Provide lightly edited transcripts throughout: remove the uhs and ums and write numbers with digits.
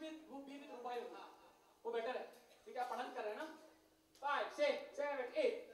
with रुपये वो better है। ठीक है, आप पढ़न कर रहे हैं ना? 5 6 7 8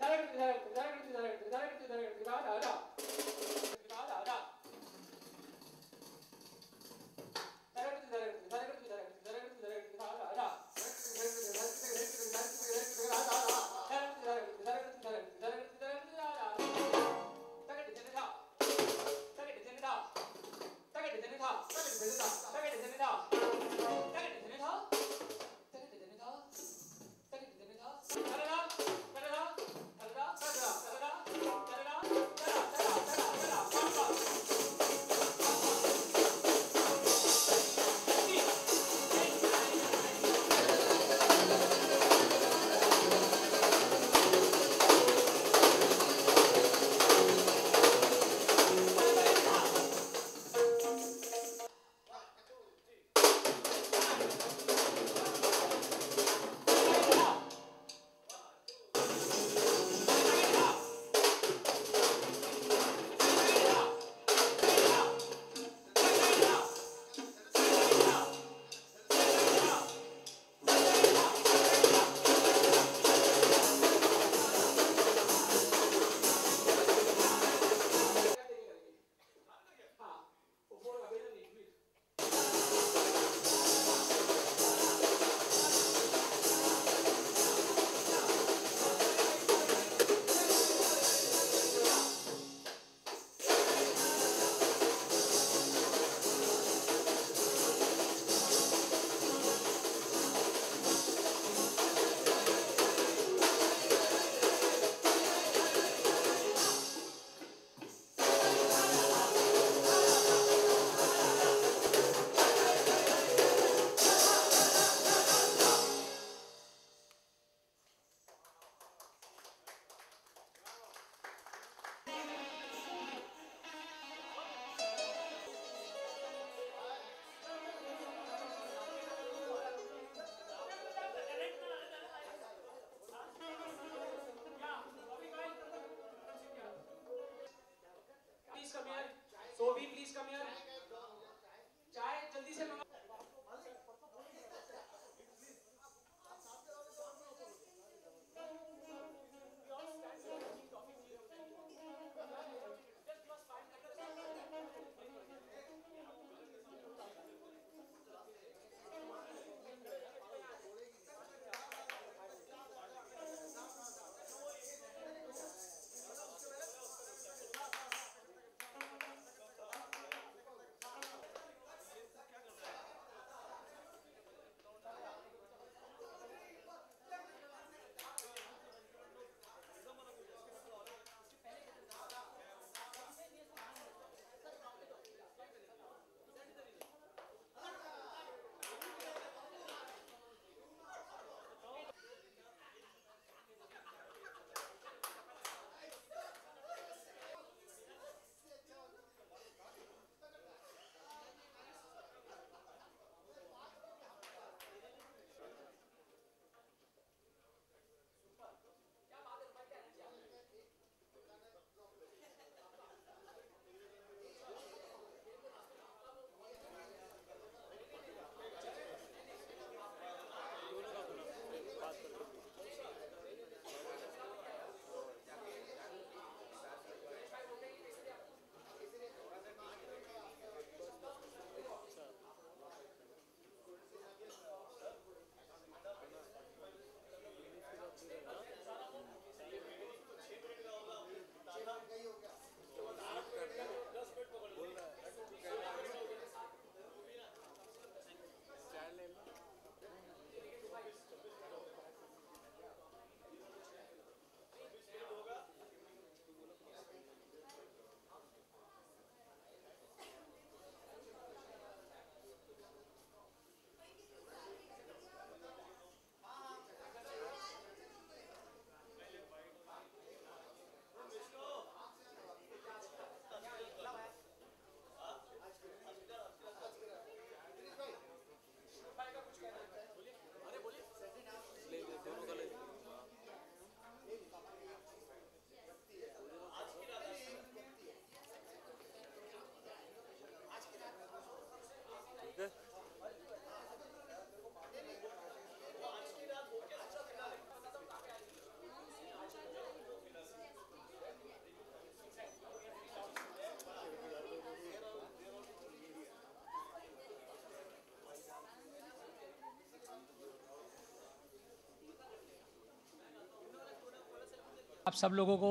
आप सब लोगों को,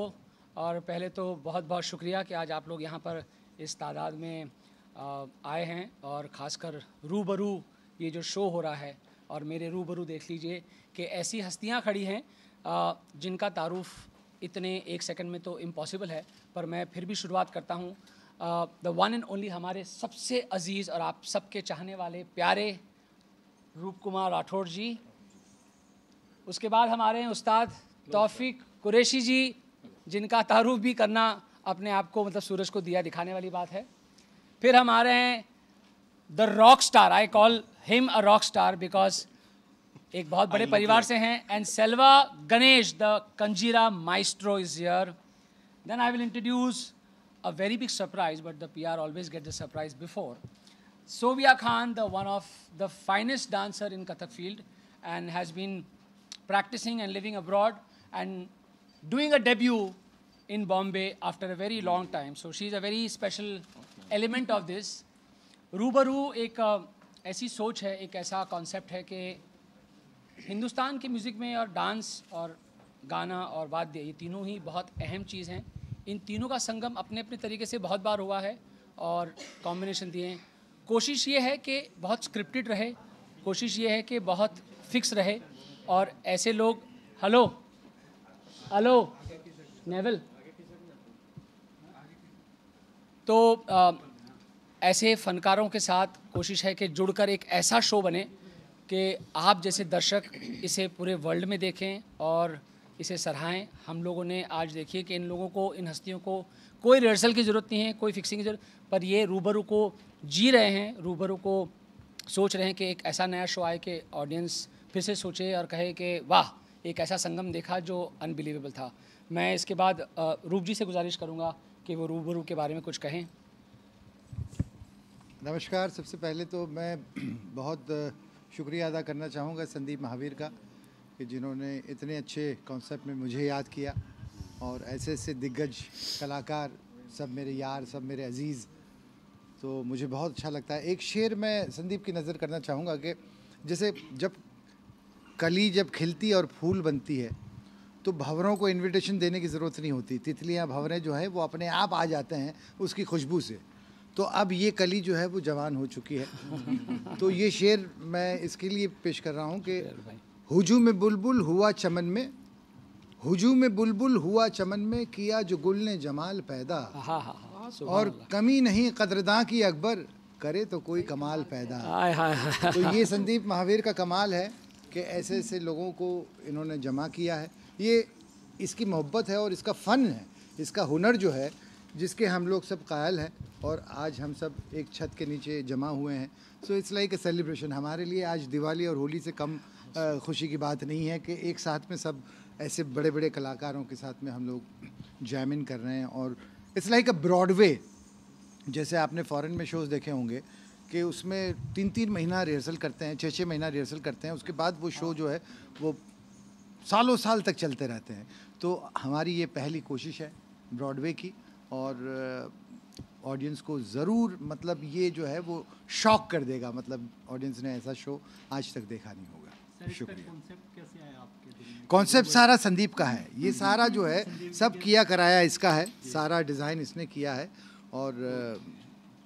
और पहले तो बहुत बहुत शुक्रिया कि आज आप लोग यहाँ पर इस तादाद में आए हैं, और ख़ासकर रूबरू ये जो शो हो रहा है, और मेरे रूबरू देख लीजिए कि ऐसी हस्तियाँ खड़ी हैं जिनका तारुफ इतने एक सेकंड में तो इम्पॉसिबल है, पर मैं फिर भी शुरुआत करता हूँ। द वन एंड ओनली, हमारे सबसे अजीज़ और आप सबके चाहने वाले प्यारे रूप कुमार राठौड़ जी। उसके बाद हमारे हैं उस्ताद तौफीक कुरैशी जी, जिनका तारुफ भी करना अपने आप को मतलब सूरज को दिया दिखाने वाली बात है। फिर हमारे हैं the rock star, I call him a rock star because एक बहुत बड़े परिवार से हैं, and Selva Ganesh the kanjira maestro is here. Then I will introduce a very big surprise, but the PR always get the surprise before. Sovia Khan, the one of the finest dancer in Kathak field, and has been practicing and living abroad and doing a debut in Bombay after a very long time. So she's a very special element of this. रूबरू एक ऐसी सोच है, एक ऐसा concept है कि हिंदुस्तान की म्यूज़िक में और डांस और गाना और वाद्य, ये तीनों ही बहुत अहम चीज़ हैं। इन तीनों का संगम अपने अपने तरीके से बहुत बार हुआ है और कॉम्बिनेशन दिए हैं। कोशिश ये है कि बहुत स्क्रिप्टेड रहे, कोशिश ये है कि बहुत फिक्स रहे, और ऐसे लोग हेलो नेवल, तो ऐसे फनकारों के साथ कोशिश है कि जुड़कर एक ऐसा शो बने कि आप जैसे दर्शक इसे पूरे वर्ल्ड में देखें और इसे सराहें। हम लोगों ने आज देखिए कि इन लोगों को, इन हस्तियों को कोई रिहर्सल की ज़रूरत नहीं है, कोई फिक्सिंग की ज़रूरत, पर ये रूबरू को जी रहे हैं, रूबरू को सोच रहे हैं कि एक ऐसा नया शो आए कि ऑडियंस फिर से सोचे और कहे कि वाह, एक ऐसा संगम देखा जो अनबिलीवेबल था। मैं इसके बाद रूप जी से गुजारिश करूँगा कि वो रूबरू के बारे में कुछ कहें। नमस्कार। सबसे पहले तो मैं बहुत शुक्रिया अदा करना चाहूँगा संदीप महावीर का, कि जिन्होंने इतने अच्छे कॉन्सेप्ट में मुझे याद किया, और ऐसे ऐसे दिग्गज कलाकार, सब मेरे यार, सब मेरे अजीज़, तो मुझे बहुत अच्छा लगता है। एक शेर मैं संदीप की नज़र करना चाहूँगा कि जैसे जब कली जब खिलती और फूल बनती है तो भंवरों को इनविटेशन देने की ज़रूरत नहीं होती, तितलियाँ भंवरें जो है वो अपने आप आ जाते हैं उसकी खुशबू से। तो अब ये कली जो है वो जवान हो चुकी है। तो ये शेर मैं इसके लिए पेश कर रहा हूँ कि हुजूम में बुलबुल हुआ चमन में, हुजूम में बुलबुल हुआ चमन में, किया जो गुल ने जमाल पैदा, और कमी नहीं कदरदां की अकबर, करे तो कोई कमाल पैदा। तो ये संदीप महावीर का कमाल है कि ऐसे ऐसे लोगों को इन्होंने जमा किया है। ये इसकी मोहब्बत है और इसका फ़न है, इसका हुनर जो है, जिसके हम लोग सब कायल हैं, और आज हम सब एक छत के नीचे जमा हुए हैं। So it's like a celebration. हमारे लिए आज दिवाली और होली से कम खुशी की बात नहीं है कि एक साथ में सब ऐसे बड़े बड़े कलाकारों के साथ में हम लोग जैम इन कर रहे हैं। और इट्स लाइक अ ब्रॉडवे। जैसे आपने फॉरेन में शोज़ देखे होंगे कि उसमें 3-3 महीना रिहर्सल करते हैं, 6-6 महीना रिहर्सल करते हैं, उसके बाद वो शो जो है वो सालों साल तक चलते रहते हैं। तो हमारी ये पहली कोशिश है ब्रॉडवे की, और ऑडियंस को ज़रूर मतलब ये जो है वो शॉक कर देगा। मतलब ऑडियंस ने ऐसा शो आज तक देखा नहीं होगा। शुक्रिया। कॉन्सेप्ट सारा संदीप का है, ये सारा जो है सब किया कराया इसका है, सारा डिज़ाइन इसने किया है। और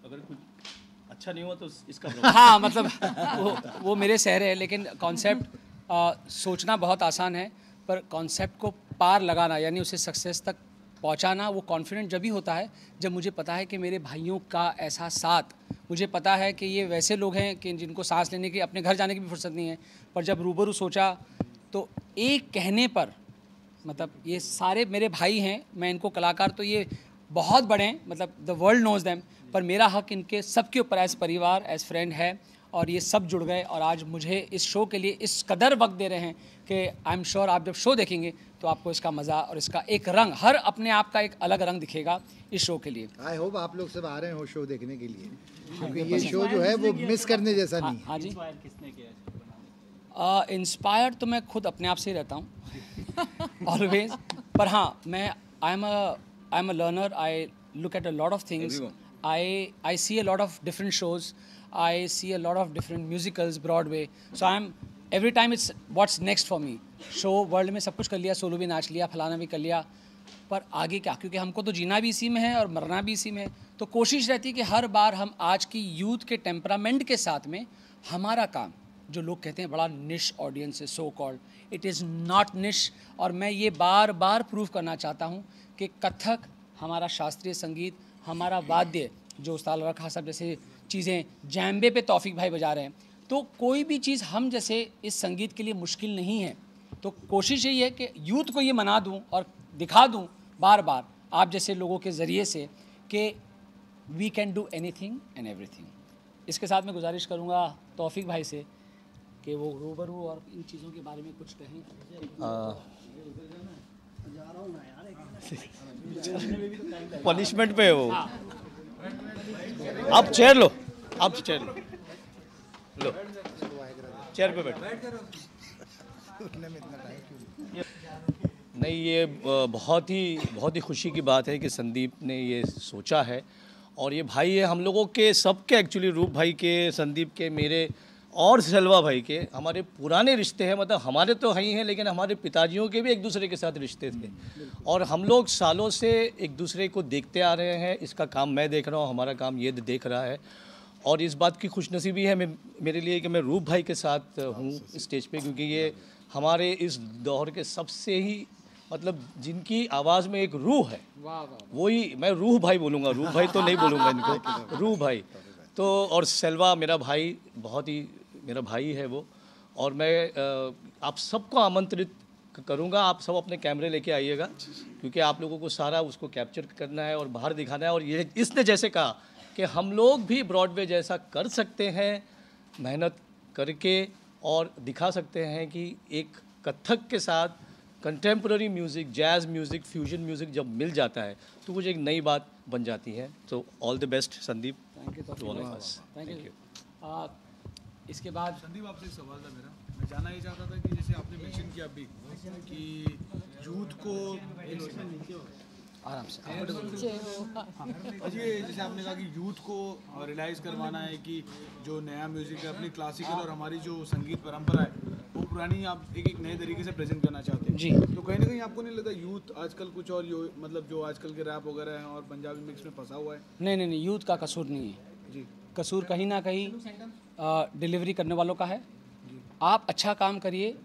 अगर कुछ अच्छा नहीं हुआ तो इसका हाँ, मतलब वो मेरे सहरे है, लेकिन कॉन्सेप्ट सोचना बहुत आसान है, पर कॉन्सेप्ट को पार लगाना यानी उसे सक्सेस तक पहुंचाना, वो कॉन्फिडेंट जब भी होता है जब मुझे पता है कि मेरे भाइयों का ऐसा साथ, मुझे पता है कि ये वैसे लोग हैं कि जिनको सांस लेने की, अपने घर जाने की भी फुर्सत नहीं है, पर जब रूबरू सोचा तो एक कहने पर, मतलब ये सारे मेरे भाई हैं, मैं इनको कलाकार तो ये बहुत बड़े हैं, मतलब द वर्ल्ड नोज देम, पर मेरा हक इनके सबके ऊपर एज परिवार, एज फ्रेंड है, और ये सब जुड़ गए और आज मुझे इस शो के लिए इस कदर वक्त दे रहे हैं कि आई एम श्योर आप जब शो देखेंगे तो आपको इसका मज़ा और इसका एक रंग, हर अपने आप का एक अलग रंग दिखेगा इस शो के लिए। आई होप आप लोग सब आ रहे हो शो देखने के लिए, क्योंकि ये शो जो है वो मिस करने जैसा नहीं है। हाँ जी, इंस्पायर तो मैं खुद अपने आप से ही रहता हूँ ऑलवेज, पर हाँ मैं I am a learner, I look at a lot of things, I see a lot of different shows, I see a lot of different musicals, Broadway, so I'm every time it's what's next for me. Show world में सब कुछ कर लिया, solo भी नाच लिया, फलाना भी कर लिया, पर आगे क्या? क्योंकि हमको तो जीना भी इसी में है और मरना भी इसी में है। तो कोशिश रहती है कि हर बार हम आज की यूथ के टेम्परामेंट के साथ में हमारा काम, जो लोग कहते हैं बड़ा निश ऑडियंस है so called, it is not निश। और मैं ये बार बार प्रूव करना चाहता हूँ कि कथक, हमारा शास्त्रीय संगीत, हमारा वाद्य जो उस्ताद रखा सब जैसे चीज़ें, जैम्बे पे तौफीक भाई बजा रहे हैं, तो कोई भी चीज़ हम जैसे इस संगीत के लिए मुश्किल नहीं है। तो कोशिश यही है कि यूथ को ये मना दूं और दिखा दूं बार बार आप जैसे लोगों के ज़रिए से कि we can do anything and everything. इसके साथ मैं गुजारिश करूंगा तौफीक भाई से कि वो रूबरू और इन चीज़ों के बारे में कुछ कहें। पनिशमेंट पे है वो। आप चेयर लो, आप चेयर लो, चेयर पे बैठो। नहीं, ये बहुत ही खुशी की बात है कि संदीप ने ये सोचा है। और ये भाई है हम लोगों के सबके, एक्चुअली रूप भाई के, संदीप के, मेरे और सेल्वा भाई के हमारे पुराने रिश्ते हैं। मतलब हमारे तो हैं ही हैं, लेकिन हमारे पिताजियों के भी एक दूसरे के साथ रिश्ते थे। और हम लोग सालों से एक दूसरे को देखते आ रहे हैं। इसका काम मैं देख रहा हूँ, हमारा काम ये देख रहा है। और इस बात की खुशनसीबी है मेरे लिए कि मैं रूप भाई के साथ हूँ स्टेज पे, क्योंकि ये हमारे इस दौर के सबसे ही, मतलब जिनकी आवाज़ में एक रूह है, वही मैं रूह भाई बोलूँगा, रूप भाई तो नहीं बोलूँगा इनको, रूह भाई। तो और सेल्वा मेरा भाई, बहुत ही मेरा भाई है वो। और मैं आप सबको आमंत्रित करूँगा, आप सब अपने कैमरे लेके आइएगा, क्योंकि आप लोगों को सारा उसको कैप्चर करना है और बाहर दिखाना है। और ये इसने जैसे कहा कि हम लोग भी ब्रॉडवे जैसा कर सकते हैं, मेहनत करके, और दिखा सकते हैं कि एक कथक के साथ contemporary music, jazz music, fusion music जब मिल जाता है तो कुछ एक नई बात बन जाती है। तो all the best Sandeep, to all of us. Thank you. इसके बाद संदीप, आपसे एक सवाल था मेरा। मैं जानना ये चाहता था कि जैसे आपने मेंशन किया अभी कि यूथ को आराम से अजय, जैसे आपने कहा कि यूथ को रियलाइज़ करवाना है कि जो नया म्यूज़िक है, अपनी क्लासिकल और हमारी जो संगीत परंपरा है, वो पुरानी आप एक नए तरीके से प्रेजेंट करना चाहते हैं जी। तो कहीं ना कहीं आपको नहीं लगता यूथ आजकल कुछ और मतलब जो आजकल के रैप वगैरह हैं और पंजाबी मिक्स में फंसा हुआ है? नहीं, यूथ का कसूर नहीं है जी। कसूर कहीं ना कहीं डिलीवरी करने वालों का है। आप अच्छा काम करिए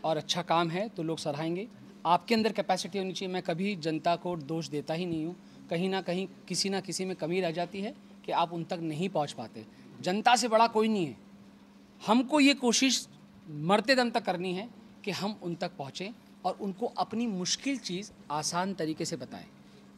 और अच्छा काम है तो लोग सराहेंगे। आपके अंदर कैपेसिटी होनी चाहिए। मैं कभी जनता को दोष देता ही नहीं हूँ। कहीं ना कहीं किसी ना किसी में कमी रह जाती है कि आप उन तक नहीं पहुँच पाते। जनता से बड़ा कोई नहीं है। हमको ये कोशिश मरते दम तक करनी है कि हम उन तक पहुँचें और उनको अपनी मुश्किल चीज़ आसान तरीके से बताएं,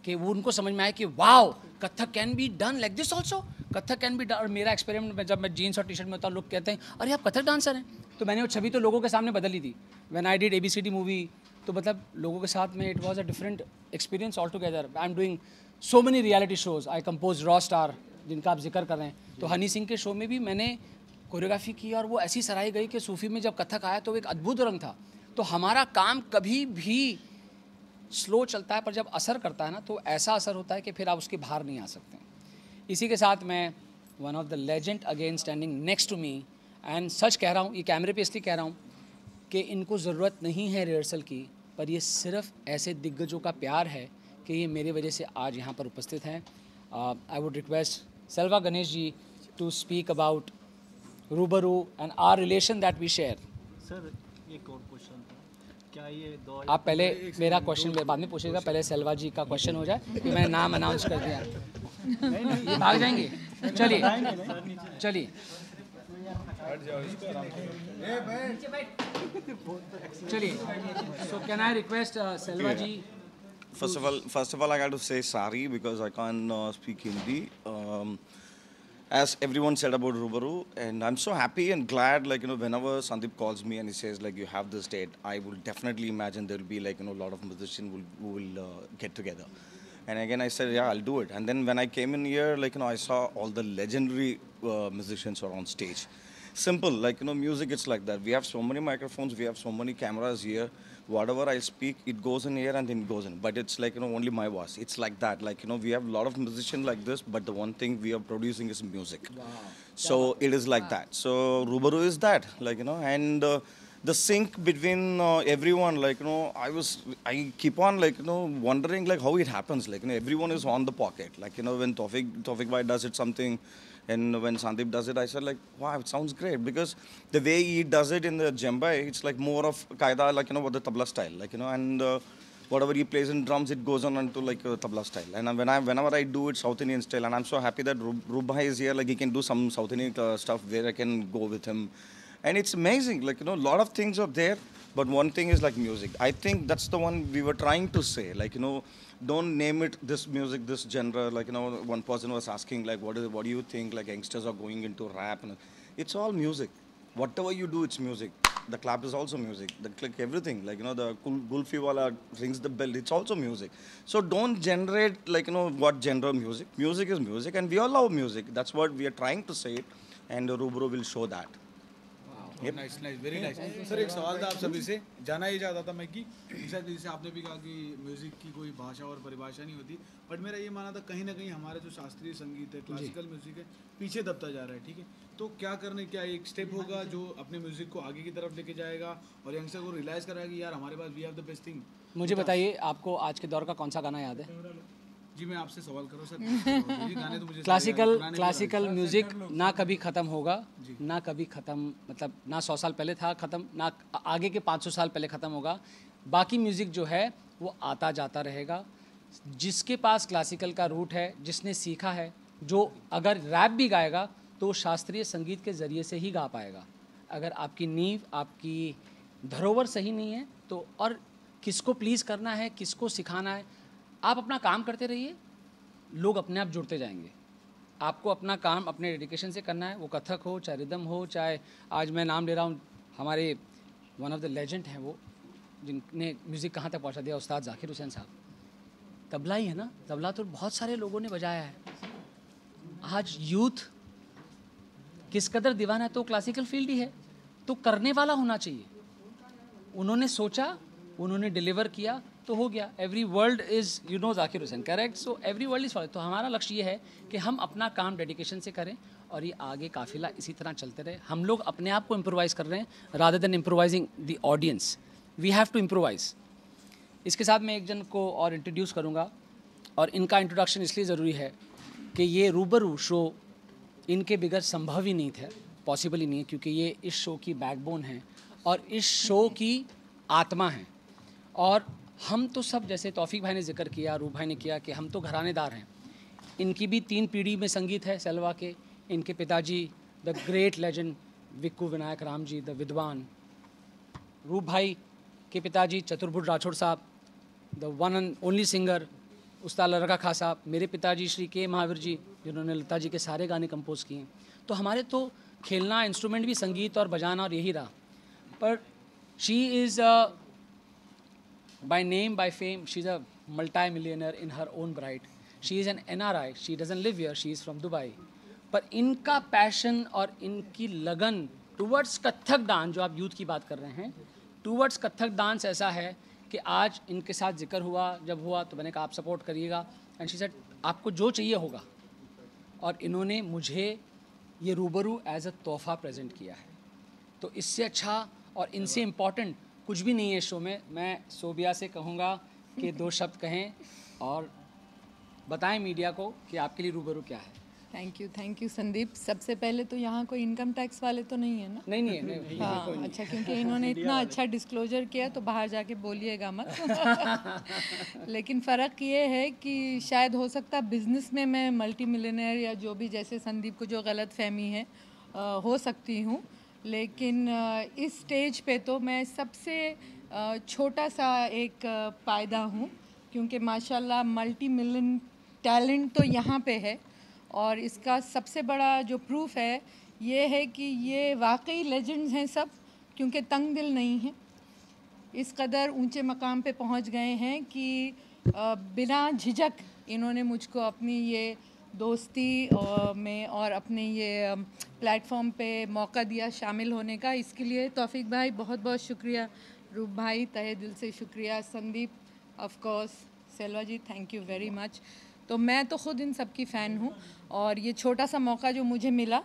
कि वो उनको समझ में आए कि wow, Kathak can be done like this also, Kathak can be done. और मेरा एक्सपेरिमेंट में, जब मैं जीन्स और टी शर्ट में होता हूँ, लोग कहते हैं अरे आप कथक डांसर हैं, तो मैंने वो छवि तो लोगों के सामने बदली थी। When I did ABCD movie, तो मतलब लोगों के साथ में it was a different experience all together. I am doing so many reality shows. I compose raw star, जिनका आप जिक्र कर रहे हैं, तो हनी सिंह के शो में भी मैंने कोरियोग्राफी की और वो ऐसी सराही गई कि सूफी में जब कथक आया तो एक अद्भुत रंग था। तो हमारा काम कभी भी स्लो चलता है, पर जब असर करता है ना, तो ऐसा असर होता है कि फिर आप उसके बाहर नहीं आ सकते। इसी के साथ मैं one of the legend again standing next to me, and सच कह रहा हूँ, ये कैमरे पे इसलिए कह रहा हूँ कि इनको ज़रूरत नहीं है रिहर्सल की, पर ये सिर्फ ऐसे दिग्गजों का प्यार है कि ये मेरी वजह से आज यहाँ पर उपस्थित हैं। I would request Selva Ganesh ji to speak about Rubaru and our relation that we share. Sir, एक और क्वेश्चन था, क्या ये दौर आप पहले मेरा क्वेश्चन बाद में पूछिएगा, पहले सेल्वा जी का क्वेश्चन हो जाए, कि मैंने नाम अनाउंस कर दिया। ये भाग जाएंगे। चलिए So can I request Selva ji? First of all, I got to say sorry because I can't speak Hindi. As everyone said about Rubaru, and I'm so happy and glad, like, whenever Sandeep calls me and he says, like, you have this date, I will definitely imagine there will be, like, a lot of musicians who will get together. And again, I said, yeah, I'll do it. And then when I came in here, like, I saw all the legendary musicians are on stage. Simple, like, music, it's like that. We have so many microphones, we have so many cameras here. whatever I speak, it goes in here and then it goes in. But it's like, only my voice. It's like that. Like, we have a lot of musicians like this, but the one thing we are producing is music. Wow. So it is like that. So Rubaru is that, like, and the sync between everyone, like, I keep on, like, wondering, like, how it happens. Like, everyone is on the pocket. Like, when Tawfiq Bhai does it something, and when Sandeep does it, I said, like, wow, it sounds great. Because the way he does it in the djembe, it's like more of qaida, like, with the tabla style, like, and whatever he plays in drums, it goes on into like tabla style. And whenever I do it South Indian style, and I'm so happy that Roob Bhai is here, like, he can do some South Indian stuff where I can go with him. And it's amazing, like, a lot of things are there, but one thing is like music. I think that's the one we were trying to say, like, don't name it this music, this genre. Like, one person was asking, like, what do you think, like, youngsters are going into rap? And it's all music. Whatever you do, it's music. The clap is also music. The click, everything. Like, the Gulfi wala rings the bell, it's also music. So don't generate, like, what genre music. Music is music, and we all love music. That's what we are trying to say it, and Rubaru will show that. Nice nice very nice sir एक सवाल था आप सभी से जाना ही चाहता था मैं कि जैसे आपने भी कहा कि म्यूज़िक की कोई भाषा और परिभाषा नहीं होती बट मेरा ये माना था कहीं ना कहीं हमारा जो शास्त्रीय संगीत है क्लासिकल म्यूज़िक है पीछे दबता जा रहा है ठीक है तो क्या एक स्टेप होगा जो अपने म्यूज़िक को आगे की तरफ लेके जाएगा और यंगस्टर को रियलाइज़ कराएगा कि यार हमारे पास we have the best thing. मुझे बताइए आपको आज के दौर का कौन सा गाना याद है? जी मैं आपसे सवाल करूँ सर ये गाने तो मुझे क्लासिकल म्यूजिक ना कभी ख़त्म होगा ना कभी ख़त्म मतलब ना 100 साल पहले था ख़त्म ना आगे के 500 साल पहले ख़त्म होगा। बाकी म्यूज़िक जो है वो आता जाता रहेगा। जिसके पास क्लासिकल का रूट है जिसने सीखा है जो अगर रैप भी गाएगा तो शास्त्रीय संगीत के ज़रिए से ही गा पाएगा। अगर आपकी नींव आपकी धरोहर सही नहीं है तो और किसको प्लीज़ करना है किसको सिखाना है आप अपना काम करते रहिए लोग अपने आप जुड़ते जाएंगे। आपको अपना काम अपने डेडिकेशन से करना है वो कथक हो चाहे रिदम हो चाहे आज मैं नाम ले रहा हूँ हमारे वन ऑफ द लेजेंड हैं वो जिनने म्यूज़िक कहाँ तक पहुँचा दिया उस्ताद जाकिर हुसैन साहब। तबला ही है ना तबला तो बहुत सारे लोगों ने बजाया है। आज यूथ किस कदर दीवाना है तो क्लासिकल फील्ड ही है तो करने वाला होना चाहिए। उन्होंने सोचा उन्होंने डिलीवर किया तो हो गया। Every world is Zakir Hussain correct so every world is follow. तो हमारा लक्ष्य ये है कि हम अपना काम डेडिकेशन से करें और ये आगे काफिला इसी तरह चलते रहे। हम लोग अपने आप को इम्प्रोवाइज़ कर रहे हैं rather than improvising the audience we have to improvise. इसके साथ मैं एक जन को और इंट्रोड्यूस करूँगा और इनका इंट्रोडक्शन इसलिए ज़रूरी है कि ये रूबरू शो इनके बगैर संभव ही नहीं था पॉसिबल ही नहीं है क्योंकि ये इस शो की बैकबोन है और इस शो की आत्मा है। और हम तो सब जैसे तौफीक भाई ने जिक्र किया रूब भाई ने किया कि हम तो घरानेदार हैं। इनकी भी 3 पीढ़ी में संगीत है सेल्वा के। इनके पिताजी the great legend Vikku Vinayak Ram ji the Vidwan. रूब भाई के पिताजी Chaturbhuj Rathore sahab the one and only singer Ustad Larka खां साहब। मेरे पिताजी श्री के महावीर जी जिन्होंने लता जी के सारे गाने कंपोज किए। तो हमारे तो खेलना इंस्ट्रूमेंट भी संगीत और बजाना और यही रहा। पर she is by name, by fame, she's a multi-millionaire in her own right. She is an NRI. She doesn't live here. She is from Dubai. पर इनका पैशन और इनकी लगन टूवर्ड्स कथक डांस जो आप यूथ की बात कर रहे हैं टूवर्ड्स कथक डांस ऐसा है कि आज इनके साथ जिक्र हुआ जब हुआ तो मैंने कहा आप सपोर्ट करिएगा एंड शी सेड आपको जो चाहिए होगा। और इन्होंने मुझे ये रूबरू एज अ तोहफ़ा प्रेजेंट किया है। तो इससे अच्छा और इनसे इम्पॉर्टेंट कुछ भी नहीं है शो में। मैं सोबिया से कहूँगा कि 2 शब्द कहें और बताएं मीडिया को कि आपके लिए रूबरू क्या है। Thank you Sandeep. सबसे पहले तो यहाँ कोई इनकम टैक्स वाले तो नहीं है ना? नहीं हाँ अच्छा क्योंकि इन्होंने इतना अच्छा डिस्क्लोजर किया तो बाहर जाके बोलिएगा मत। लेकिन फ़र्क ये है कि शायद हो सकता है बिज़नेस में मैं मल्टी मिलियनेयर या जो भी जैसे संदीप को जो गलत फहमी है हो सकती हूँ लेकिन इस स्टेज पे तो मैं सबसे छोटा सा एक पायदा हूँ क्योंकि माशाल्लाह मल्टी मिलियन टैलेंट तो यहाँ पे है। और इसका सबसे बड़ा जो प्रूफ है ये है कि ये वाकई लेजेंड्स हैं सब क्योंकि तंग दिल नहीं है। इस कदर ऊंचे मकाम पे पहुँच गए हैं कि बिना झिझक इन्होंने मुझको अपनी ये दोस्ती में और अपने ये प्लेटफॉर्म पे मौका दिया शामिल होने का। इसके लिए तौफीक भाई बहुत बहुत शुक्रिया। रूप भाई तहे दिल से शुक्रिया, Sandeep of course, Selva ji thank you very much. तो मैं तो ख़ुद इन सब की फ़ैन हूँ और ये छोटा सा मौका जो मुझे मिला,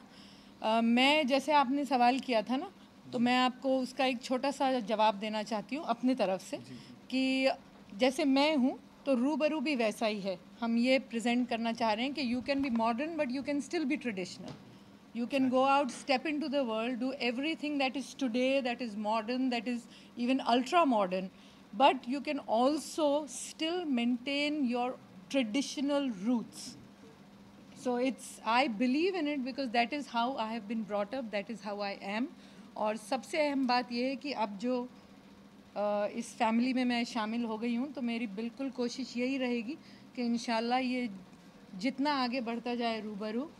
मैं जैसे आपने सवाल किया था ना, तो मैं आपको उसका एक छोटा सा जवाब देना चाहती हूँ अपनी तरफ से कि जैसे मैं हूँ तो रूबरू भी वैसा ही है। हम ये प्रेजेंट करना चाह रहे हैं कि you can be modern but you can still be traditional. You can go out, step into the world, do everything that is today, that is modern, that is even ultra modern, but you can also still maintain your traditional roots. So I believe in it because that is how I have been brought up, that is how I am. और सबसे अहम बात यह है कि अब जो इस फैमिली में मैं शामिल हो गई हूँ, तो मेरी बिल्कुल कोशिश यही रहेगी कि इंशाल्लाह ये जितना आगे बढ़ता जाए रूबरू,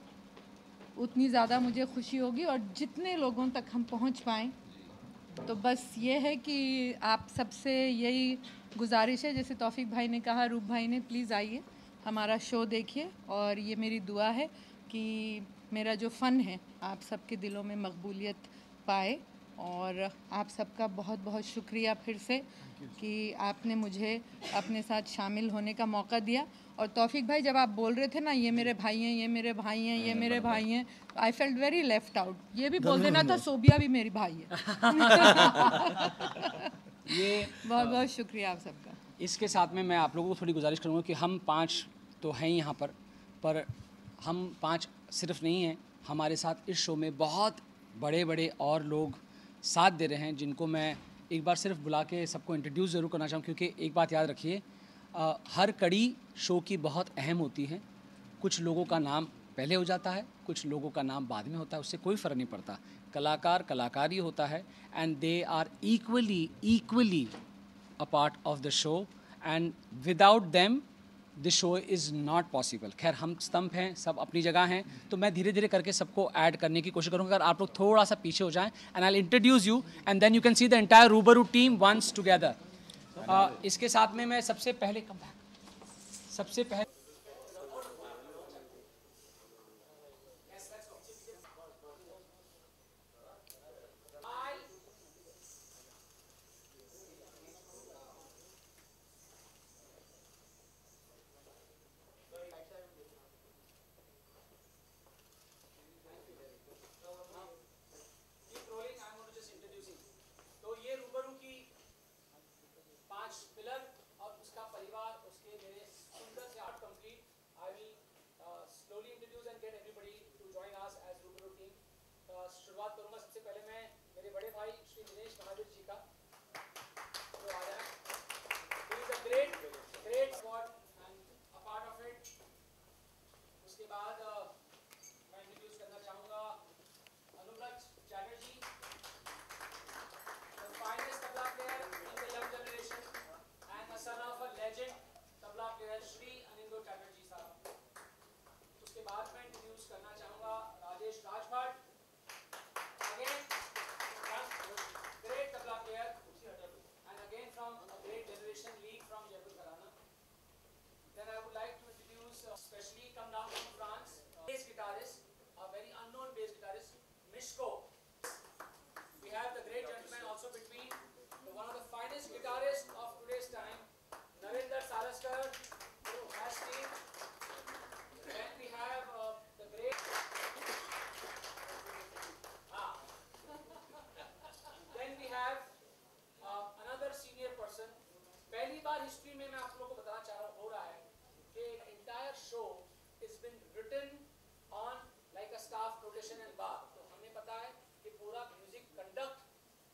उतनी ज़्यादा मुझे खुशी होगी और जितने लोगों तक हम पहुंच पाएँ। तो बस ये है कि आप सबसे यही गुजारिश है, जैसे तौफीक भाई ने कहा, रूप भाई ने, प्लीज़ आइए हमारा शो देखिए, और ये मेरी दुआ है कि मेरा जो फ़न है आप सबके दिलों में मकबूलियत पाए। और आप सबका बहुत बहुत शुक्रिया फिर से कि आपने मुझे अपने साथ शामिल होने का मौका दिया। और तौफीक भाई जब आप बोल रहे थे ना, ये मेरे भाई हैं, ये मेरे भाई हैं, ये मेरे भाई हैं, I felt very left out. ये भी बोल देना था सोबिया भी मेरी भाई है। ये बहुत बहुत शुक्रिया आप सबका। इसके साथ में मैं आप लोगों को थोड़ी गुजारिश करूँगा कि हम 5 तो हैं यहाँ पर हम 5 सिर्फ नहीं हैं, हमारे साथ इस शो में बहुत बड़े बड़े और लोग साथ दे रहे हैं, जिनको मैं एक बार सिर्फ बुला के सबको इंट्रोड्यूस ज़रूर करना चाहूँ। क्योंकि एक बात याद रखिए, हर कड़ी शो की बहुत अहम होती है। कुछ लोगों का नाम पहले हो जाता है, कुछ लोगों का नाम बाद में होता है, उससे कोई फ़र्क नहीं पड़ता। कलाकार कलाकार ही होता है, and they are equally a part of the show, and without them the show is not possible. खैर, हम स्तंभ हैं, सब अपनी जगह हैं, तो मैं धीरे धीरे करके सबको ऐड करने की कोशिश करूँगा। अगर आप लोग थोड़ा सा पीछे हो जाएं, and I will introduce you and then you can see the entire Rubaru team once together. इसके साथ में मैं सबसे पहले तो ये रूबरू की 5 पिलर और उसका परिवार, उसके मेरे सुंदर से art complete. I will slowly introduce and get everybody to join us as Rubaru team. शुरुआत करूंगा सबसे पहले मैं मेरे बड़े भाई श्री दिनेश महावीर जी का, जो आ रहा है। He is a great squad and a part of it. उसके बाद मैं इंट्रोड्यूस करना चाहूँगा Anuvrat Chatterjee, finest tabla player in the young generation and a son of a legend tabla player Shri Anindo Chatterjee साहब। उसके बाद मैं इंट्रोड्यूस करना चाहूँगा Rajesh राजभट, again great tabla player and again from a great generation league from Jaipur Gharana। Then I would like to introduce especially come down from France, bass guitarist, a very unknown bass guitarist, Mishko। We have the great gentleman also between, one of the finest guitarists of today's time, Navinder Saraskar, who has been. Then we have the great. Then we have another senior person. पहली बार history में मैं आप लोगों को बताना चाह रहा हो रहा है कि entire show is been written on like a staff rotation and bar। तो हमें पता है कि पूरा म्यूजिक कंडक्ट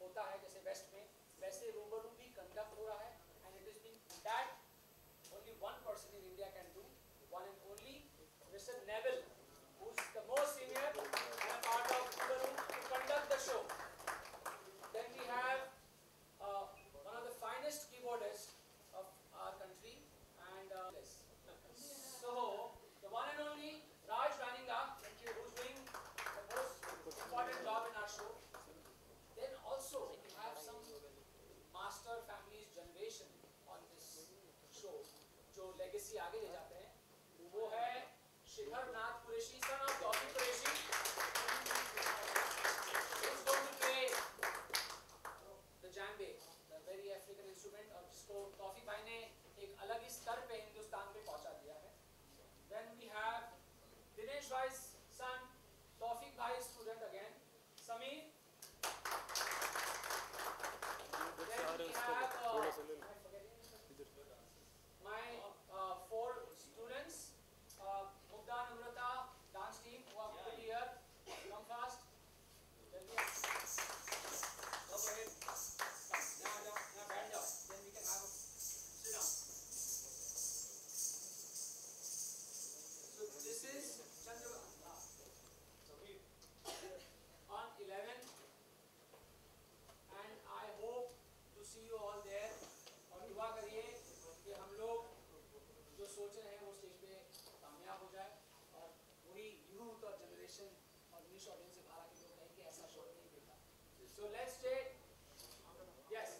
होता है जैसे वेस्ट में, वैसे रूबरू भी कंडक्ट हो रहा है। And it is been that only one person in India can do, one and only mister Neville, who is the most senior and a part of Rubaru to conduct the show. Then we have one of the finest keyboardist of our country and so the one and only Raj Vaninga, who is doing the most important job in our show। Then also we have some master families generation on this show, जो legacy आगे ले जाते हैं। Bhai's son, Tawfiq Bhai's student again, Sameer. Then we have my 4 students, Mugda Namrata, dance team, who are good here. Come fast. Go ahead. Now बैठ जाओ. Then we can have a sit down. So this is Chandra on 11, and I hope to see you all there. और दुआ करिए कि हम लोग जो सोच रहे हैं वो स्टेज पे कामयाब हो जाए और पूरी यूथ और जनरेशन और निश ऑडियंस से बाहर आके लोग कहें कि ऐसा शो नहीं देखा. So let's take yes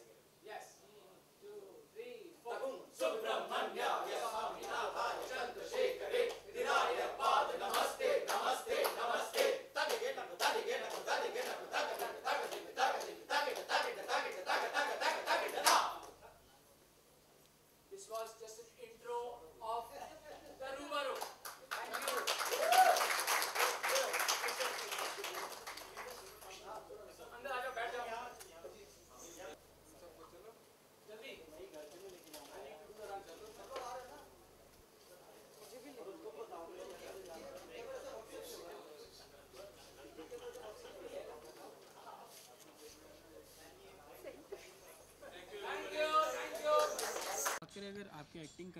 2 3 4 Subramanya Yasaminatha Chandrasekhare Vinaya Pad Namaste Namaste Namaste. This was just an intro of the Rubaru. Thank you. अंदर आ जाओ, बैठ जाओ. जल्दी. Thank you. अगर आपकी एक्टिंग